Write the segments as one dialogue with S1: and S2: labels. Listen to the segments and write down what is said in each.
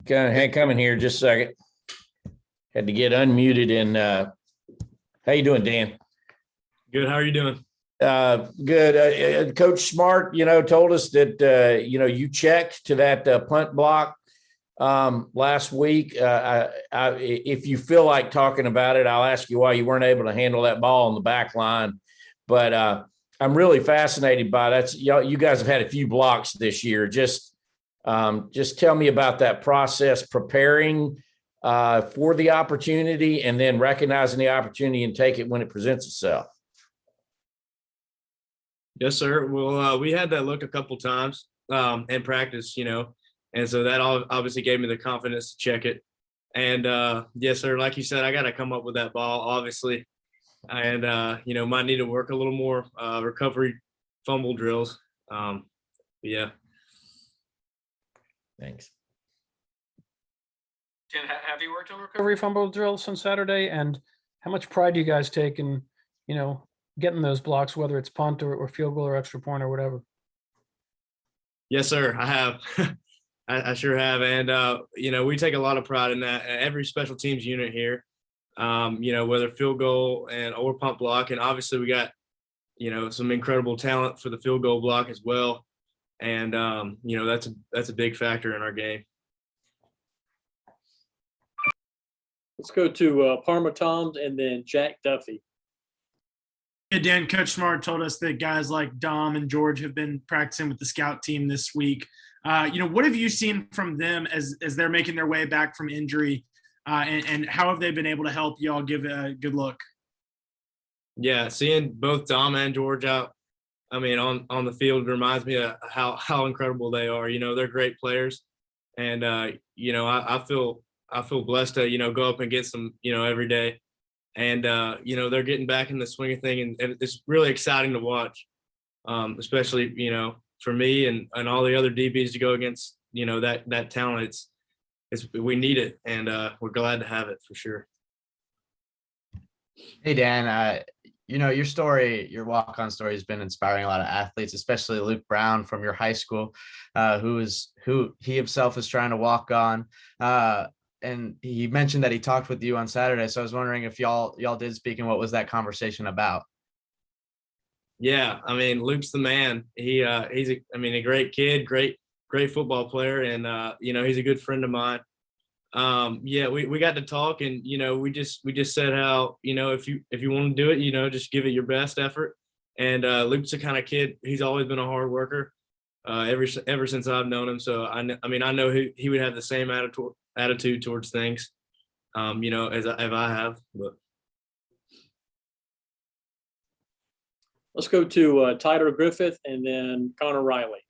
S1: Hank, come in here just a second. Had to get unmuted. And how you doing, Dan?
S2: Good. How are you doing?
S1: Good. Coach Smart, told us that you checked to that punt block last week. If you feel like talking about it, I'll ask you why you weren't able to handle that ball on the back line. But I'm really fascinated by that. You guys have had a few blocks this year. Just tell me about that process, preparing for the opportunity and then recognizing the opportunity and take it when it presents itself.
S2: Yes, sir. Well, we had that look a couple times in practice, and so that obviously gave me the confidence to check it. And yes, sir, like you said, I got to come up with that ball, obviously, and might need to work a little more recovery fumble drills. Yeah.
S1: Thanks.
S3: Jen, have you worked on recovery fumble drills on Saturday? And how much pride do you guys take in, getting those blocks, whether it's punt or field goal or extra point or whatever?
S2: Yes, sir. I have. I sure have. And, we take a lot of pride in that. Every special teams unit here, whether field goal or punt block. And obviously we got, some incredible talent for the field goal block as well. And, that's a big factor in our game.
S4: Let's go to Parma Toms and then Jack Duffy.
S5: Yeah, Dan, Coach Smart told us that guys like Dom and George have been practicing with the scout team this week. What have you seen from them as they're making their way back from injury, and how have they been able to help y'all give a good look?
S2: Yeah, seeing both Dom and George out, on the field reminds me of how incredible they are. They're great players, and I feel blessed to go up and get some every day. And, they're getting back in the swing of thing, and it's really exciting to watch, especially, for me and all the other DBs to go against, that talent. We need it, and we're glad to have it for sure.
S6: Hey, Dan, your story, your walk-on story has been inspiring a lot of athletes, especially Luke Brown from your high school, who he himself is trying to walk on. And he mentioned that he talked with you on Saturday. So I was wondering if y'all did speak, and what was that conversation about?
S2: Yeah, Luke's the man. He's a great kid, great football player, and he's a good friend of mine. We got to talk, and we just said how if you want to do it, just give it your best effort. And Luke's the kind of kid, he's always been a hard worker ever since I've known him. So I know he would have the same attitude towards things, as I have. But
S4: let's go to Tyler Griffith and then Connor Riley.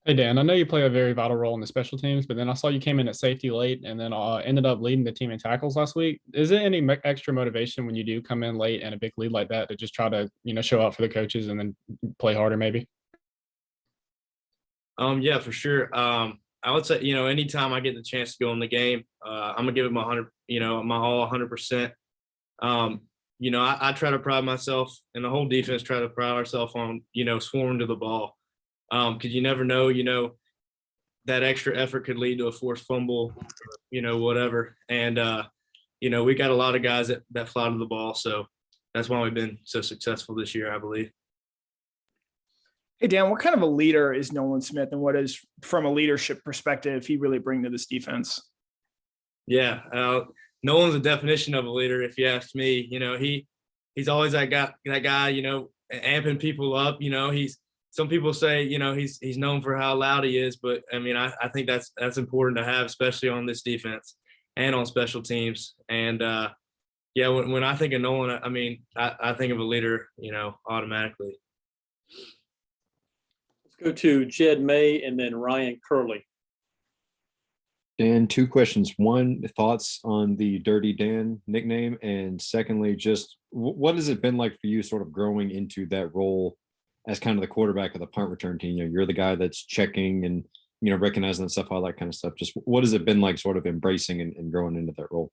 S7: Hey, Dan, I know you play a very vital role in the special teams, but then I saw you came in at safety late and then ended up leading the team in tackles last week. Is there any extra motivation when you do come in late and a big lead like that to just try to, show up for the coaches and then play harder maybe?
S2: Yeah, for sure. I would say, anytime I get the chance to go in the game, I'm gonna give it my all 100%. I try to pride myself, and the whole defense try to pride ourselves on, swarming to the ball. Because you never know, that extra effort could lead to a forced fumble, whatever. And, we got a lot of guys that fly to the ball. So that's why we've been so successful this year, I believe.
S8: Hey, Dan, what kind of a leader is Nolan Smith, and what is, from a leadership perspective, he really bring to this defense?
S2: Yeah, Nolan's a definition of a leader, if you ask me. He's always that guy, amping people up. Some people say, he's known for how loud he is, but I think that's important to have, especially on this defense and on special teams. And when I think of Nolan, I think of a leader, automatically.
S4: Let's go to Jed May and then Ryan Curley.
S9: Dan, two questions. One, thoughts on the Dirty Dan nickname, and secondly, just what has it been like for you sort of growing into that role as kind of the quarterback of the punt return team? You're the guy that's checking and, recognizing that stuff, all that kind of stuff. Just what has it been like sort of embracing and growing into that role?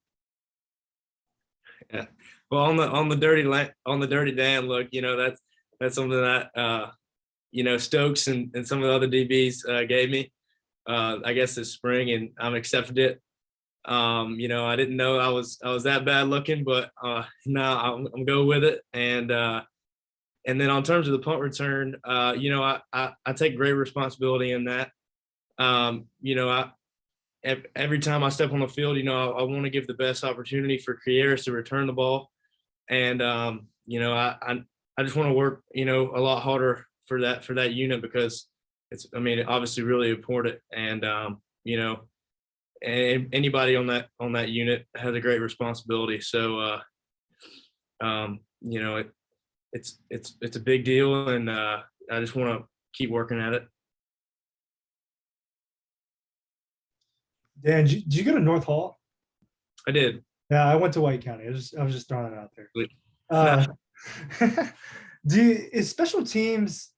S2: Yeah. Well, on the Dirty Dan look, that's something that, Stokes and some of the other DBs gave me, I guess this spring, and I'm accepted it. I didn't know I was that bad looking, but now I'm going with it. And then on terms of the punt return, I take great responsibility in that. Every time I step on the field, I want to give the best opportunity for Kieras to return the ball. And, I just want to work, a lot harder for that unit, because it's, obviously really important. And, and anybody on that unit has a great responsibility. So, it's a big deal, and I just want to keep working at it.
S10: Dan, did you go to North Hall?
S2: I did.
S10: Yeah, I went to White County. I was just throwing it out there.
S2: Sweet.
S10: Is special teams,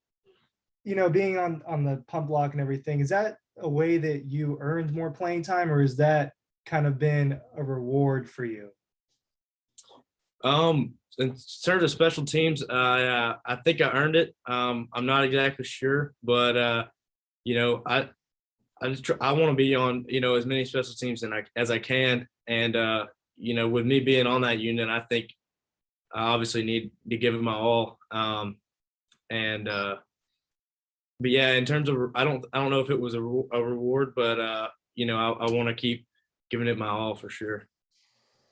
S10: being on the punt block and everything, is that a way that you earned more playing time, or is that kind of been a reward for you?
S2: In terms of special teams, I think I earned it. I'm not exactly sure, but I want to be on as many special teams as I can, and with me being on that unit, I think I obviously need to give it my all. But yeah, in terms of, I don't know if it was a reward, but I want to keep giving it my all for sure.